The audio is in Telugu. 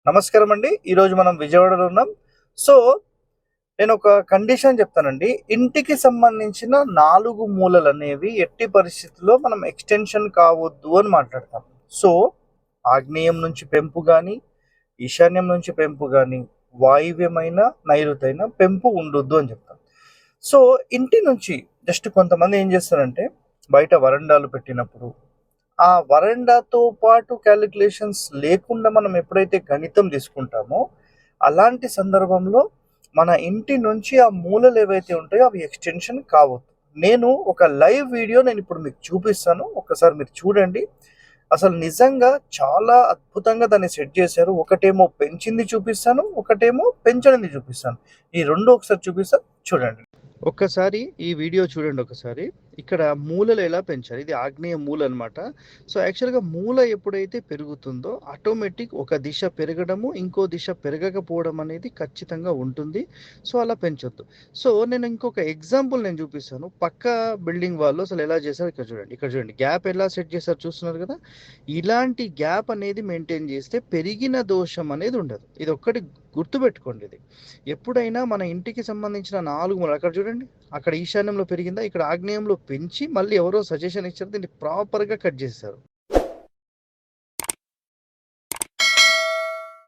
నమస్కారం అండి. ఈరోజు మనం విజయవాడలో ఉన్నాం. సో, నేను ఒక కండిషన్ చెప్తానండి. ఇంటికి సంబంధించిన 4 మూలలనేవి ఎట్టి పరిస్థితుల్లో మనం ఎక్స్‌టెన్షన్ కావొద్దు అని మాట్లాడతాం. సో, ఆగ్నేయం నుంచి పెంపు గాని, ఈశాన్యం నుంచి పెంపు గాని, వాయువ్యమైన, నైరుతైన పెంపు ఉండొద్దు అని చెప్తాం. సో, ఇంటి నుంచి జస్ట్ కొంతమంది ఏం చేస్తారంటే, బయట వరండాలు పెట్టినప్పుడు ఆ వరండాతో పాటు కాలిక్యులేషన్స్ లేకుండా మనం ఎప్పుడైతే గణితం తీసుకుంటామో, అలాంటి సందర్భంలో మన ఇంటి నుంచి ఆ మూలలు ఏవైతే ఉంటాయో అవి ఎక్స్‌టెన్షన్ కావొద్దు. నేను ఒక లైవ్ వీడియో నేనిప్పుడు మీకు చూపిస్తాను. ఒక్కసారి మీరు చూడండి. అసలు నిజంగా చాలా అద్భుతంగా దాన్ని సెట్ చేశారు. ఒకటేమో పెంచింది చూపిస్తాను. ఒకటేమో పెంచనిది చూపిస్తాను. ఈ 2 ఒకసారి చూపిస్తా చూడండి. ఒక్కసారి ఈ వీడియో చూడండి ఒకసారి. ఇక్కడ మూలలు ఎలా పెంచాలి. ఇది ఆగ్నేయ మూల అనమాట. సో, యాక్చువల్‌గా మూల ఎప్పుడైతే పెరుగుతుందో ఆటోమేటిక్ ఒక దిశ పెరగడము, ఇంకో దిశ పెరగకపోవడం అనేది ఖచ్చితంగా ఉంటుంది. సో, అలా పెంచొద్దు. సో, నేను ఇంకొక ఎగ్జాంపుల్ నేను చూపిస్తాను. పక్క బిల్డింగ్ వాళ్ళు అసలు ఎలా చేశారో ఇక్కడ చూడండి. ఇక్కడ చూడండి. గ్యాప్ ఎలా సెట్ చేశారో చూస్తున్నారు కదా! ఇలాంటి గ్యాప్ అనేది మెయింటైన్ చేస్తే పెరిగిన దోషం అనేది ఉండదు. ఇదొక్కటి గుర్తుపెట్టుకోండి ఇది. ఎప్పుడైనా మన ఇంటికి సంబంధించిన 4 మూలలు అక్కడ చూడండి. అక్కడ ఈశాన్యంలో పెరిగిందా? ఇక్కడ ఆగ్నేయంలో పెంచి మళ్ళీ ఎవరో సజెషన్ ఇచ్చారు. దీన్ని ప్రాపర్‌గా కట్ చేసేసారు.